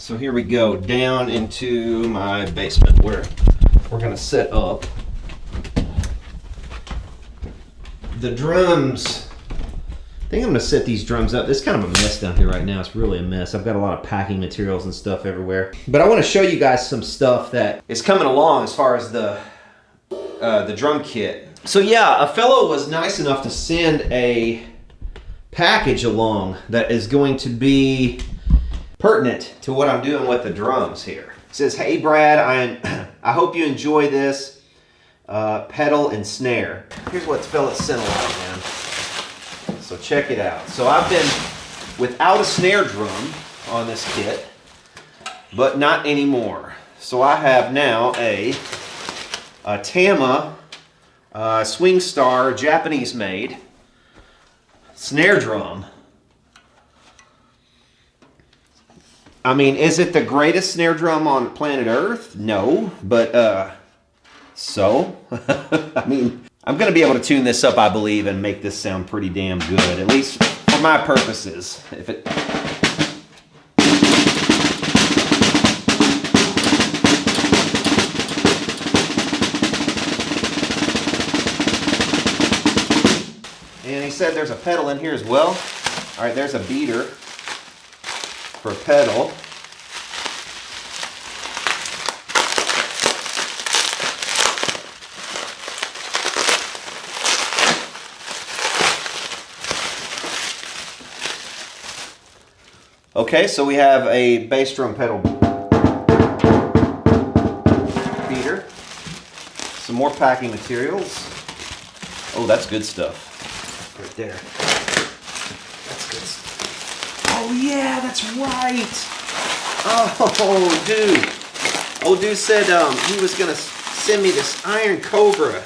So here we go, down into my basement where we're gonna set up the drums. I think I'm gonna set these drums up. It's kind of a mess down here right now. It's really a mess. I've got a lot of packing materials and stuff everywhere. But I wanna show you guys some stuff that is coming along as far as the drum kit. So yeah, a fellow was nice enough to send a package along that is going to be pertinent to what I'm doing with the drums here. It says, "Hey Brad, I hope you enjoy this pedal and snare." Here's what the fella sent along, man. So check it out. So I've been without a snare drum on this kit, but not anymore. So I have now a Tama Swing Star Japanese made snare drum. I mean, is it the greatest snare drum on planet Earth? No, but so I mean, I'm gonna be able to tune this up, I believe, and make this sound pretty damn good, at least for my purposes. If it and he said there's a pedal in here as well. All right, there's a beater for a pedal. Okay, so we have a bass drum pedal beater, some more packing materials. Oh, that's good stuff. Right there. That's good stuff. Oh yeah, that's right. Oh dude. Old dude said he was gonna send me this Iron Cobra.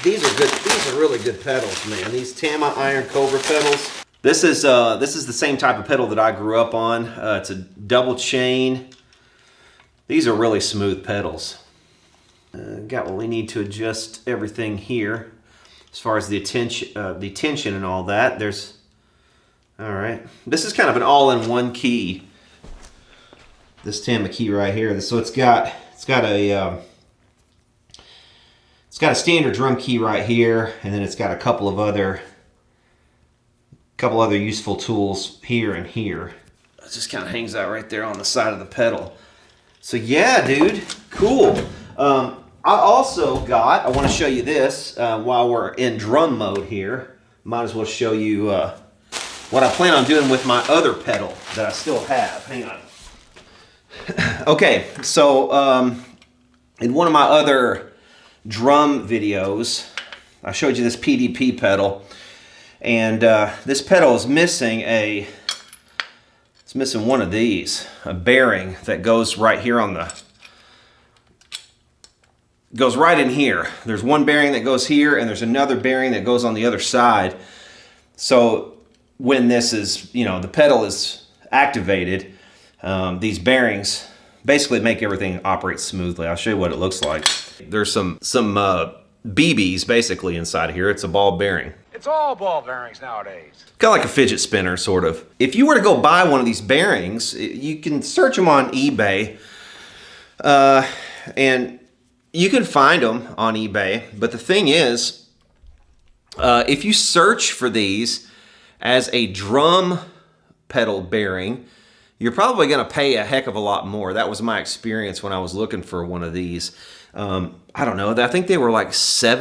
These are good. These are really good pedals, man. These Tama Iron Cobra pedals. This is the same type of pedal that I grew up on. It's a double chain. These are really smooth pedals. Got what we need to adjust everything here. As far as the tension and all that, there's, all right. This is kind of an all-in-one key. This Tama key right here. So it's got a standard drum key right here, and then it's got a couple other useful tools here and here. It just kind of hangs out right there on the side of the pedal. So yeah, dude, cool. I also got, I want to show you this while we're in drum mode here. Might as well show you what I plan on doing with my other pedal that I still have. Hang on. Okay, so in one of my other drum videos, I showed you this PDP pedal, and this pedal is missing it's missing one of these, a bearing that goes right here on the, goes right in here. There's one bearing that goes here, and there's another bearing that goes on the other side. So when this is, you know, the pedal is activated, these bearings basically make everything operate smoothly. I'll show you what it looks like. There's some BBs basically inside of here. It's a ball bearing. It's all ball bearings nowadays. Kind of like a fidget spinner, sort of. If you were to go buy one of these bearings, you can search them on eBay, and you can find them on eBay. But the thing is, if you search for these as a drum pedal bearing, you're probably going to pay a heck of a lot more. That was my experience when I was looking for one of these. I don't know. I think they were like $7,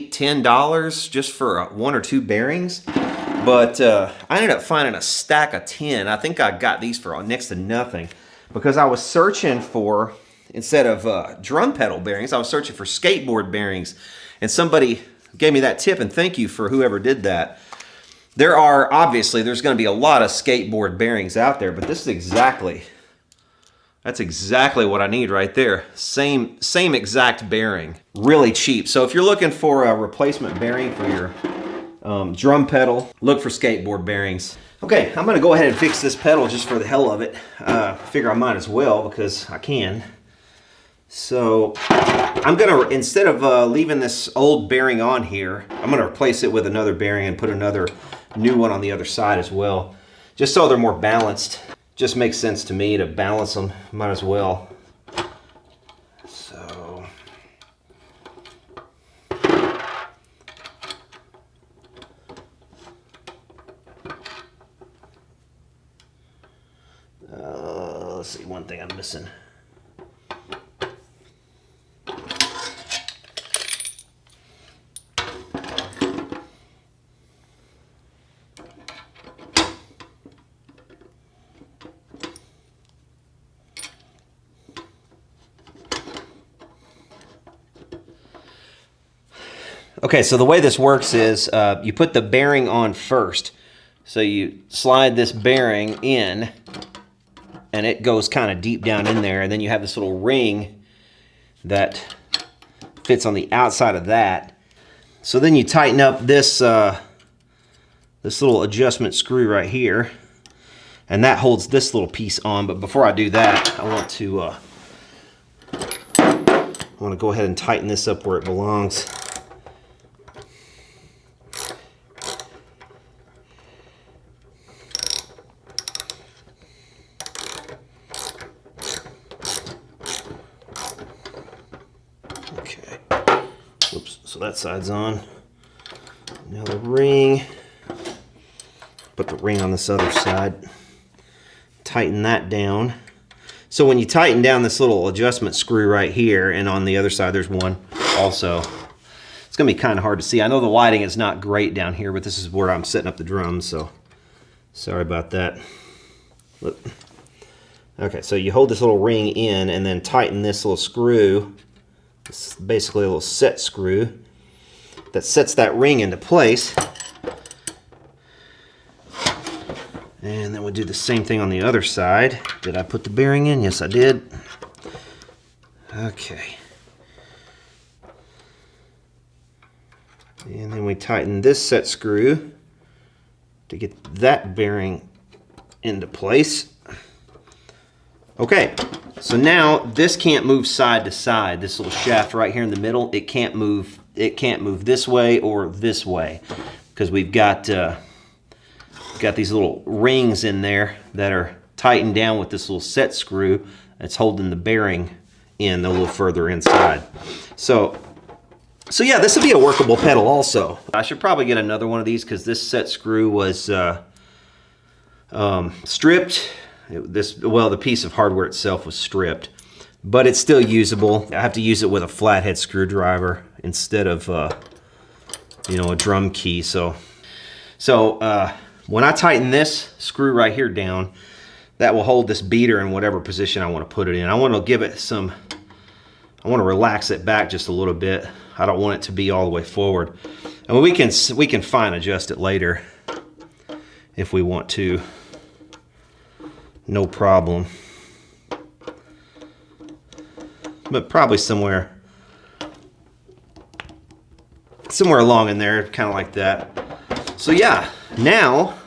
$8, $10 just for one or two bearings. But I ended up finding a stack of 10. I think I got these for next to nothing because I was searching for, instead of drum pedal bearings, I was searching for skateboard bearings. And somebody gave me that tip, and thank you for whoever did that. There are, obviously, there's going to be a lot of skateboard bearings out there, but this is exactly, that's exactly what I need right there. Same exact bearing. Really cheap. So if you're looking for a replacement bearing for your drum pedal, look for skateboard bearings. Okay, I'm going to go ahead and fix this pedal just for the hell of it. Figure I might as well because I can. So I'm gonna, instead of leaving this old bearing on here, I'm gonna replace it with another bearing and put another new one on the other side as well, just so they're more balanced. just makes sense to me to balance them. Might as well. So let's see, one thing I'm missing. Okay, so the way this works is you put the bearing on first. So you slide this bearing in, and it goes kind of deep down in there, and then you have this little ring that fits on the outside of that. So then you tighten up this this little adjustment screw right here, and that holds this little piece on. But before I do that, I want to go ahead and tighten this up where it belongs. Oops, so that side's on. Now the ring. Put the ring on this other side. Tighten that down. So when you tighten down this little adjustment screw right here, and on the other side there's one also, it's going to be kind of hard to see. I know the lighting is not great down here, but this is where I'm setting up the drums, so sorry about that. Look. Okay, so you hold this little ring in and then tighten this little screw. It's basically a little set screw that sets that ring into place. And then we'll do the same thing on the other side. Did I put the bearing in? Yes, I did. Okay. And then we tighten this set screw to get that bearing into place. Okay, so now this can't move side to side. This little shaft right here in the middle, it can't move. It can't move this way or this way because we've got these little rings in there that are tightened down with this little set screw that's holding the bearing in a little further inside. So yeah, this would be a workable pedal also. I should probably get another one of these because this set screw was stripped. The piece of hardware itself was stripped, but it's still usable. I have to use it with a flathead screwdriver instead of a drum key. So when I tighten this screw right here down, that will hold this beater in whatever position I want to put it in. I want to give it some, I want to relax it back just a little bit. I don't want it to be all the way forward. And we can fine adjust it later if we want to. No problem. But probably somewhere along in there, kind of like that. So yeah, now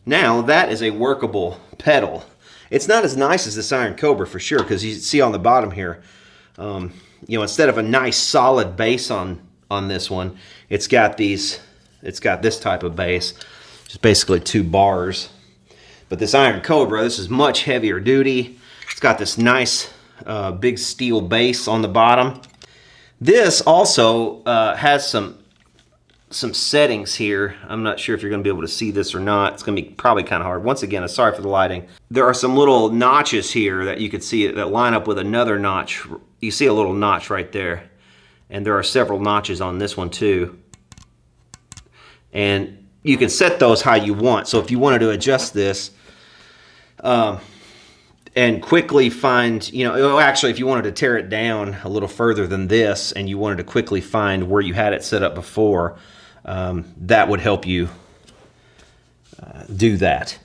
that is a workable pedal. It's not as nice as this Iron Cobra for sure, because you see on the bottom here, instead of a nice solid bass on this one, it's got this type of bass, just basically 2 bars. But this Iron Cobra, this is much heavier duty. It's got this nice big steel base on the bottom. This also has some settings here. I'm not sure if you're going to be able to see this or not. It's going to be probably kind of hard. Once again, I'm sorry for the lighting. There are some little notches here that you can see that line up with another notch. You see a little notch right there. And there are several notches on this one too. And you can set those how you want. So if you wanted to adjust this, and quickly find, actually if you wanted to tear it down a little further than this and you wanted to quickly find where you had it set up before, that would help you do that.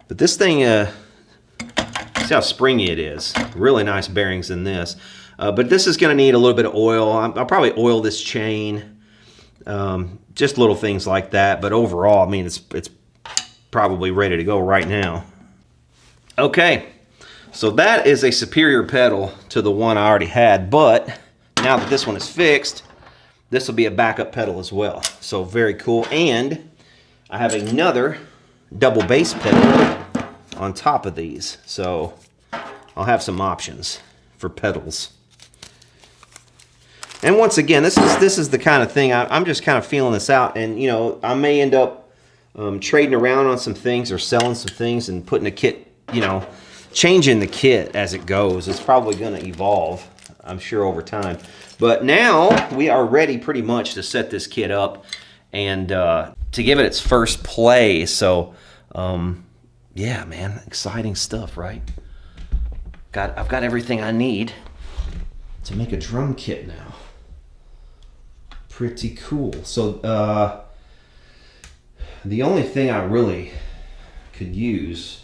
But this thing, see how springy it is. Really nice bearings in this. But this is going to need a little bit of oil. I'll probably oil this chain. Just little things like that. But overall, I mean, it's probably ready to go right now. Okay, so that is a superior pedal to the one I already had, but now that this one is fixed, this will be a backup pedal as well. So very cool. And I have another double bass pedal on top of these. So I'll have some options for pedals. And once again, this is the kind of thing I'm just kind of feeling this out, and you know, I may end up trading around on some things or selling some things and putting a kit, you know, changing the kit as it goes. It's probably going to evolve, I'm sure, over time. But now we are ready pretty much to set this kit up and to give it its first play. So yeah, man, exciting stuff, right? I've got everything I need to make a drum kit now. Pretty cool. So the only thing I really could use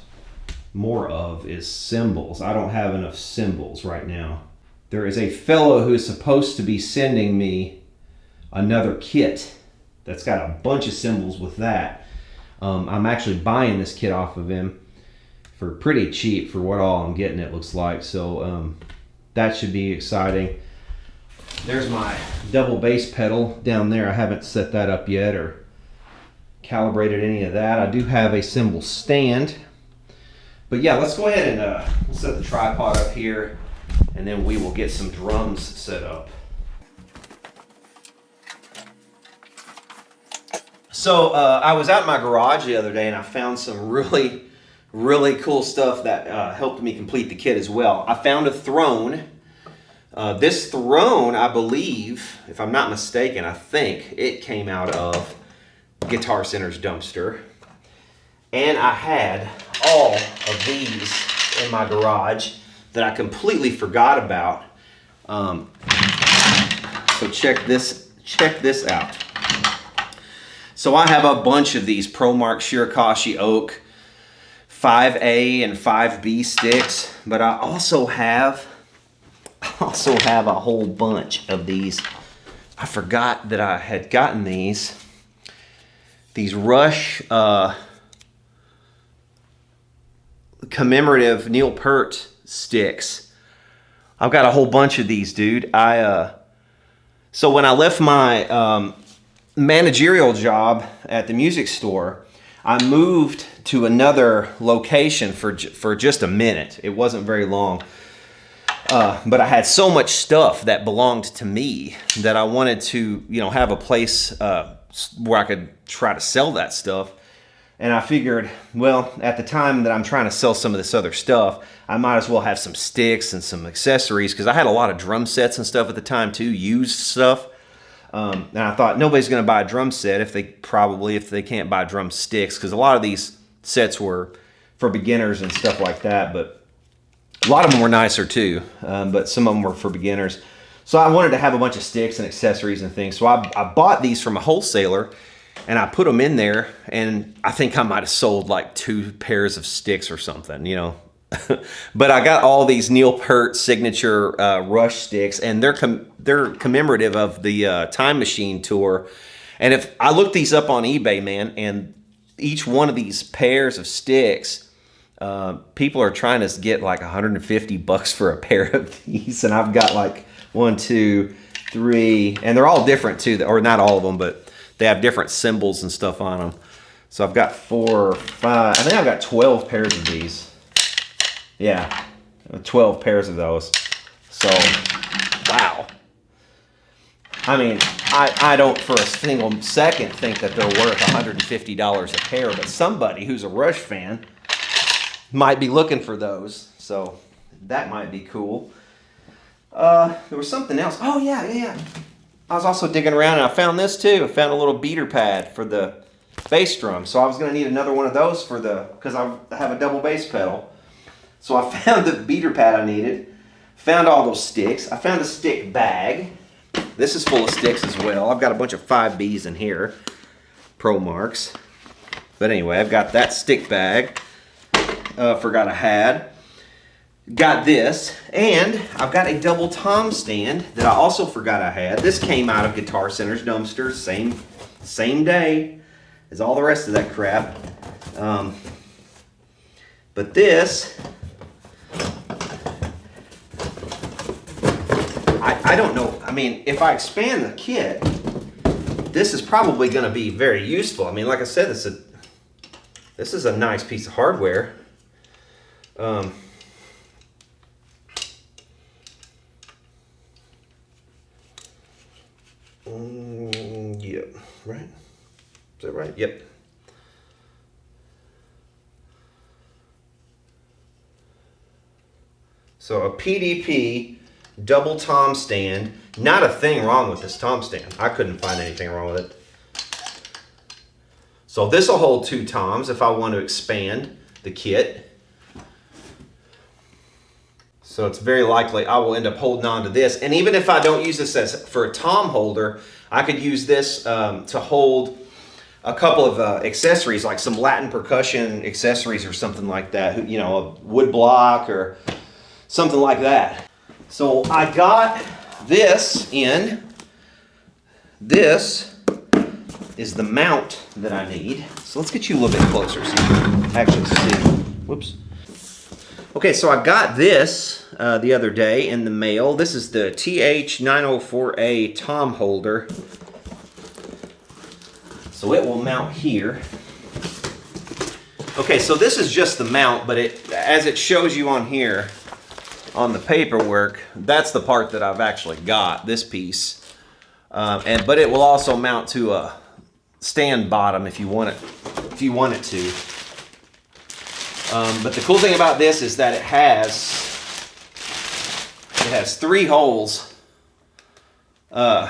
more of is cymbals. I don't have enough cymbals right now. There is a fellow who is supposed to be sending me another kit that's got a bunch of cymbals with that. I'm actually buying this kit off of him for pretty cheap for what all I'm getting, it looks like. So that should be exciting. There's my double bass pedal down there. I haven't set that up yet or calibrated any of that. I do have a cymbal stand. But yeah, let's go ahead and set the tripod up here, and then we will get some drums set up. So I was out in my garage the other day and I found some really cool stuff that helped me complete the kit as well. I found a throne. This throne, I believe, if I'm not mistaken, I think it came out of Guitar Center's dumpster. And I had all of these in my garage that I completely forgot about. So check this out. So I have a bunch of these ProMark Shirakashi Oak 5A and 5B sticks, but I also have a whole bunch of these. I forgot that I had gotten these Rush commemorative Neil Peart sticks. I've got a whole bunch of these, dude. So when I left my managerial job at the music store, I moved to another location for just a minute. It wasn't very long. But I had so much stuff that belonged to me that I wanted to, you know, have a place where I could try to sell that stuff. And I figured, well, at the time that I'm trying to sell some of this other stuff, I might as well have some sticks and some accessories, because I had a lot of drum sets and stuff at the time too, used stuff. And I thought nobody's going to buy a drum set if they can't buy drum sticks, because a lot of these sets were for beginners and stuff like that. But a lot of them were nicer too, but some of them were for beginners. So I wanted to have a bunch of sticks and accessories and things. So I bought these from a wholesaler and I put them in there, and I think I might have sold like 2 pairs of sticks or something, you know. But I got all these Neil Peart signature Rush sticks, and they're commemorative of the Time Machine tour. And if I looked these up on eBay, man, and each one of these pairs of sticks, people are trying to get like $150 for a pair of these, and I've got like 1, 2, 3, and they're all different too, or not all of them, but they have different symbols and stuff on them. So I've got 4, 5, I think I've got 12 pairs of these. Yeah, 12 pairs of those. So, wow. I mean, I don't for a single second think that they're worth $150 a pair, but somebody who's a Rush fan might be looking for those. So that might be cool. There was something else. Oh, yeah. I was also digging around and I found this too. I found a little beater pad for the bass drum. So I was going to need another one of those because I have a double bass pedal. So I found the beater pad I needed, found all those sticks. I found a stick bag. This is full of sticks as well. I've got a bunch of 5Bs in here, ProMarks. But anyway, I've got that stick bag. Forgot I had. Got this, and I've got a double tom stand that I also forgot I had. This came out of Guitar Center's dumpster, same day as all the rest of that crap. But this, I don't know. I mean, if I expand the kit, this is probably going to be very useful. I mean, like I said, this is a nice piece of hardware. Yep, right? Is that right? Yep. So a PDP Double Tom Stand. Not a thing wrong with this Tom stand. I couldn't find anything wrong with it. So this will hold 2 toms if I want to expand the kit. So it's very likely I will end up holding on to this. And even if I don't use this as for a tom holder, I could use this to hold a couple of accessories, like some Latin percussion accessories or something like that. You know, a wood block or something like that. So I got this in. This is the mount that I need. So let's get you a little bit closer so you can actually see. Whoops. Okay, so I got this the other day in the mail. This is the Th-904a Tom Holder. So it will mount here. Okay, so this is just the mount, but as it shows you on here, on the paperwork, that's the part that I've actually got, this piece. But it will also mount to a stand bottom if you want it to. But the cool thing about this is that it has 3 holes. And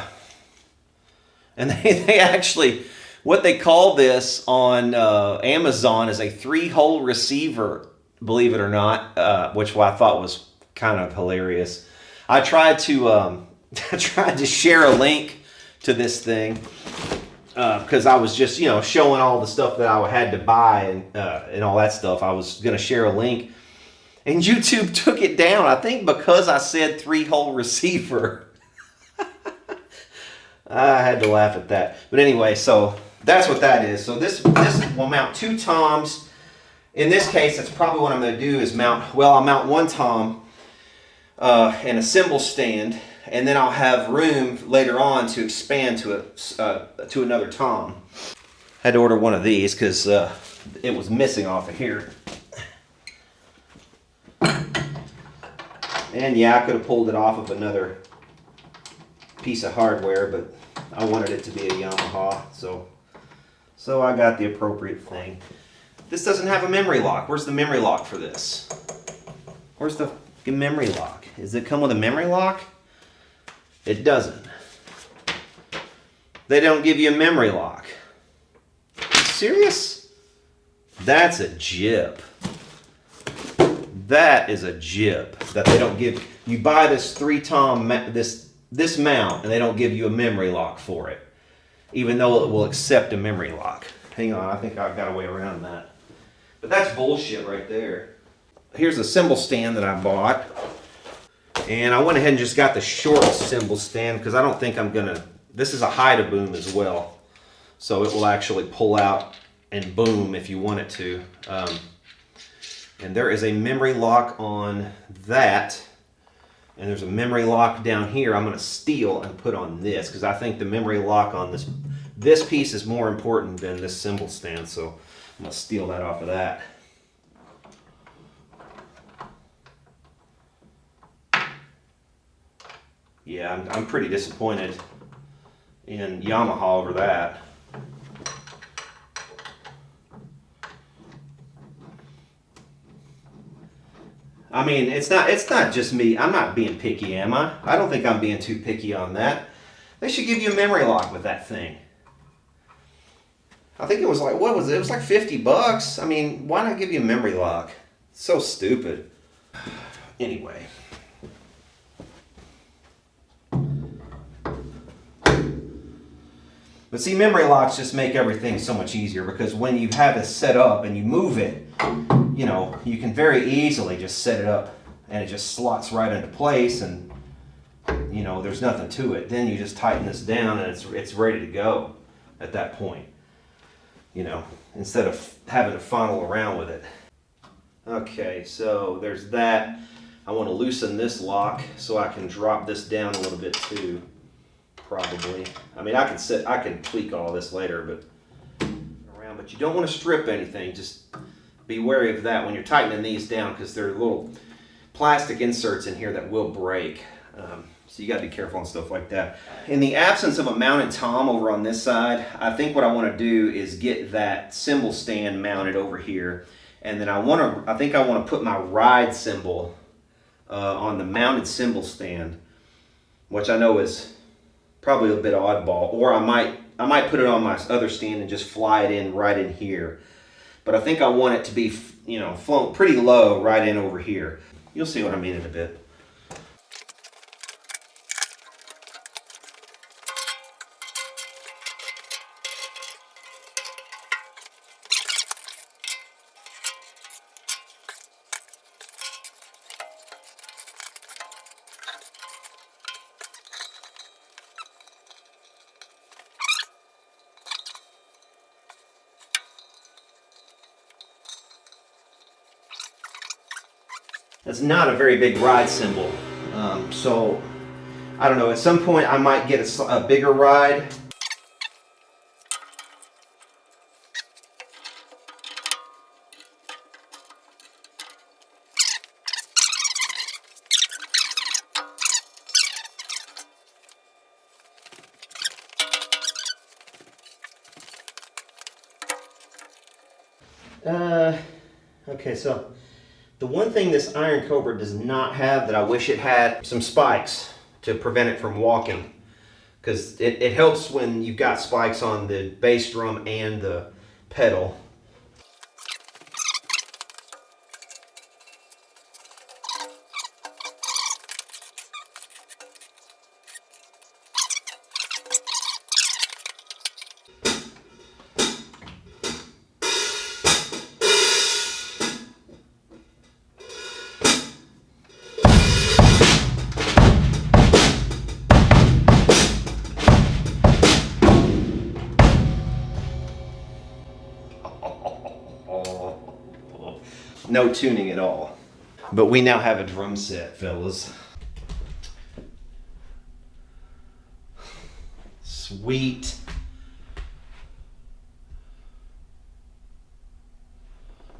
they actually, what they call this on Amazon is a 3-hole receiver, believe it or not, which I thought was kind of hilarious. I tried to share a link to this thing because I was just, showing all the stuff that I had to buy and all that stuff. I was going to share a link, and YouTube took it down, I think because I said 3-hole receiver. I had to laugh at that. But anyway, so that's what that is. So this will mount 2 toms. In this case, that's probably what I'm going to do is I'll mount 1 tom and a cymbal stand, and then I'll have room later on to expand to another tom. Had to order one of these because it was missing off of here. And yeah, I could have pulled it off of another piece of hardware, but I wanted it to be a Yamaha, so I got the appropriate thing. This doesn't have a memory lock. Where's the memory lock for this? Where's the memory lock? Does it come with a memory lock? It doesn't. They don't give you a memory lock. Serious? That's a jip. That is a jip that they don't give. You buy this 3-tom, this mount, and they don't give you a memory lock for it, even though it will accept a memory lock. Hang on, I think I've got a way around that. But that's bullshit right there. Here's the cymbal stand that I bought. And I went ahead and just got the short cymbal stand because I don't think I'm gonna, this is a hide boom as well. So it will actually pull out and boom if you want it to. And there is a memory lock on that. And there's a memory lock down here I'm gonna steal and put on this because I think the memory lock on this piece is more important than this cymbal stand. So I'm gonna steal that off of that. Yeah, I'm pretty disappointed in Yamaha over that. I mean, it's not just me. I'm not being picky, am I? I don't think I'm being too picky on that. They should give you a memory lock with that thing. I think it was like, what was it? It was like $50. I mean, why not give you a memory lock? It's so stupid. Anyway. But see, memory locks just make everything so much easier because when you have it set up and you move it, you can very easily just set it up and it just slots right into place and, there's nothing to it. Then you just tighten this down and it's ready to go at that point, instead of having to funnel around with it. Okay, so there's that. I want to loosen this lock so I can drop this down a little bit too. Probably. I mean, I can tweak all this later, but you don't want to strip anything. Just be wary of that when you're tightening these down, because there are little plastic inserts in here that will break. So you got to be careful and stuff like that. In the absence of a mounted tom over on this side, I think what I want to do is get that cymbal stand mounted over here, and then I think I want to put my ride cymbal on the mounted cymbal stand, which I know is probably a bit oddball, or I might put it on my other stand and just fly it in right in here. But I think I want it to be, you know, flown pretty low right in over here. You'll see what I mean in a bit. That's not a very big ride cymbal, so I don't know, at some point I might get a bigger ride. Okay, so the one thing this Iron Cobra does not have that I wish it had, some spikes to prevent it from walking. Because it helps when you've got spikes on the bass drum and the pedal. No tuning at all. But we now have a drum set, fellas. Sweet.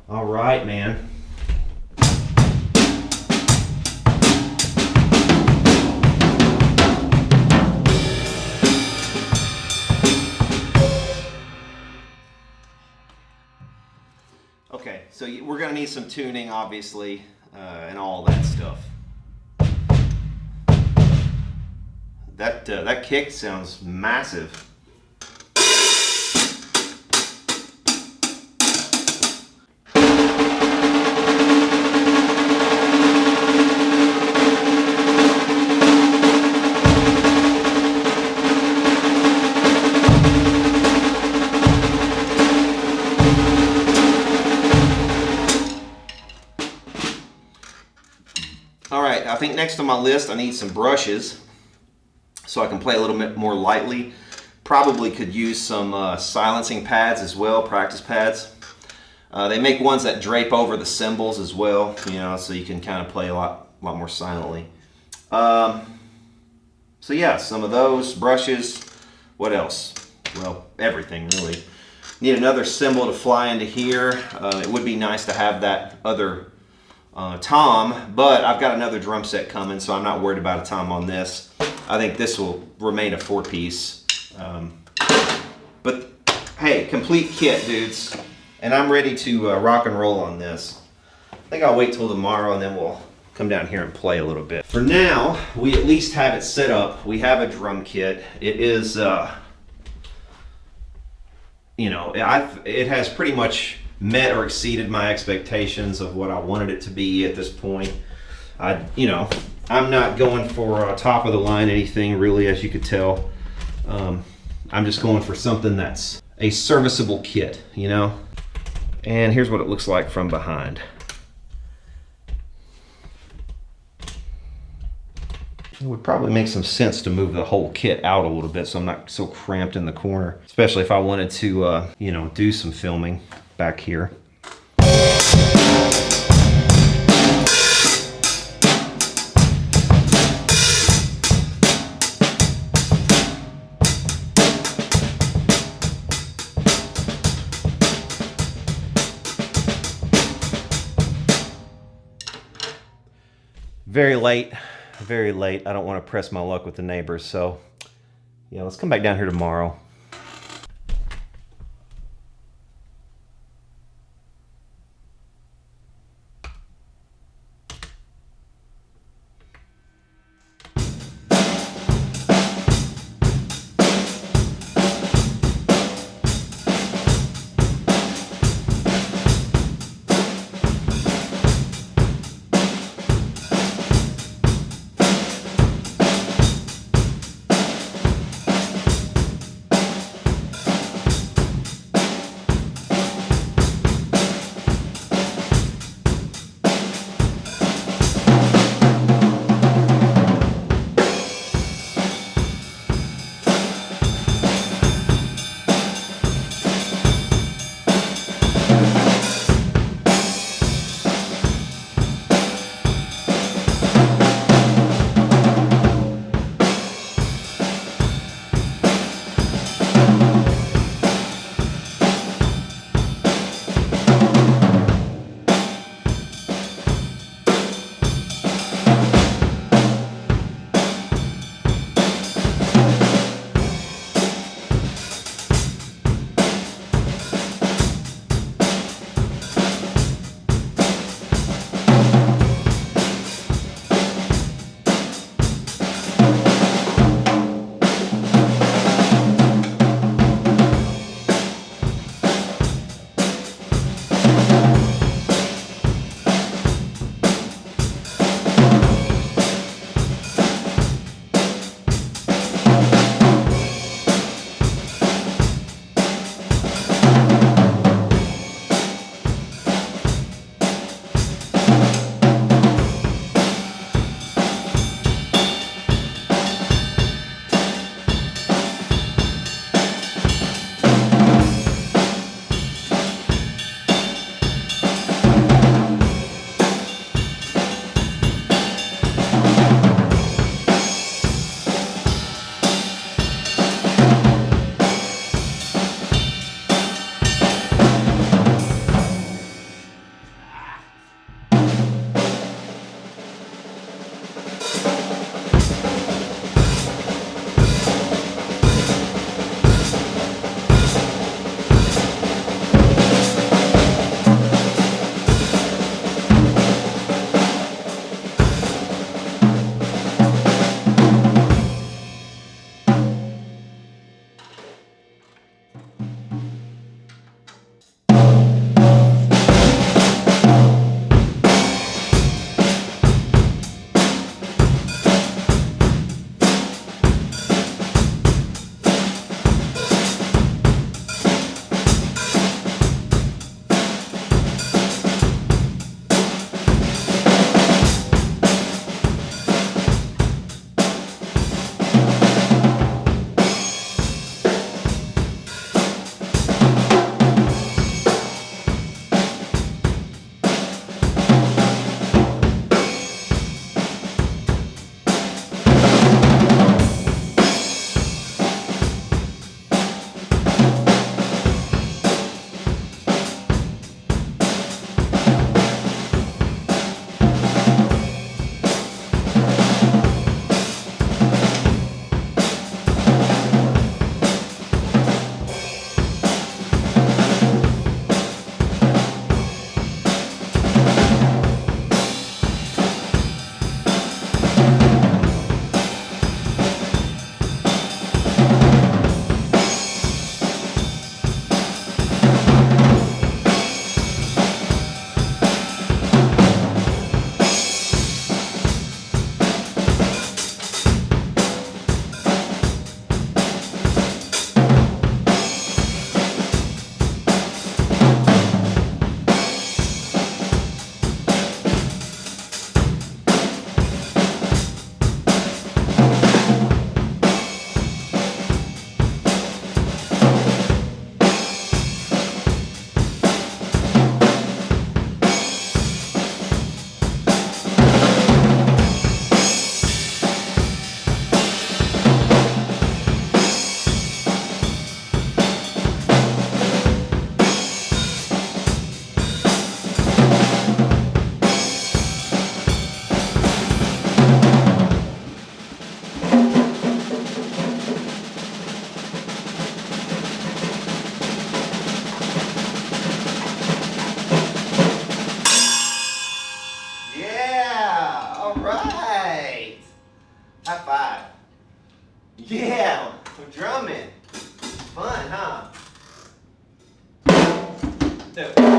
All right, man. Okay, so we're gonna need some tuning, obviously, and all that stuff. That kick sounds massive. Alright, I think next on my list I need some brushes so I can play a little bit more lightly. Probably could use some silencing pads as well, practice pads. They make ones that drape over the cymbals as well, you know, so you can kind of play a lot more silently. So yeah, some of those, brushes. What else? Well, everything really. Need another cymbal to fly into here. It would be nice to have that other tom, but I've got another drum set coming, so I'm not worried about a tom on this. I think this will remain a 4-piece. But hey, complete kit, dudes. And I'm ready to rock and roll on this. I think I'll wait till tomorrow and then we'll come down here and play a little bit. For now, we at least have it set up. We have a drum kit. It is, you know, it has pretty much met or exceeded my expectations of what I wanted it to be at this point. You know, I'm not going for top of the line anything really, as you could tell. I'm just going for something that's a serviceable kit, you know. And here's what it looks like from behind. It would probably make some sense to move the whole kit out a little bit so I'm not so cramped in the corner, especially if I wanted to, you know, do some filming back here. very late, very late. I don't want to press my luck with the neighbors, so yeah, let's come back down here tomorrow. All right. High five. Yeah, we're drumming. Fun, huh? Two.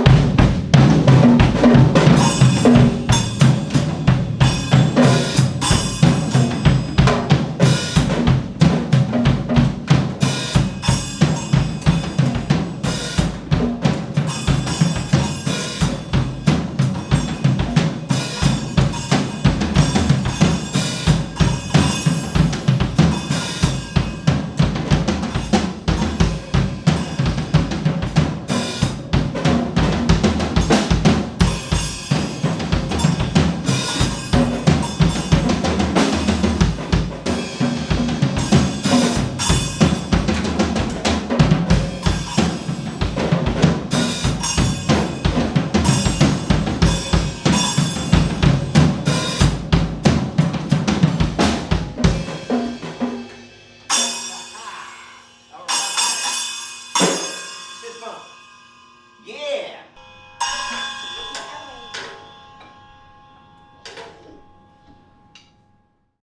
Yeah.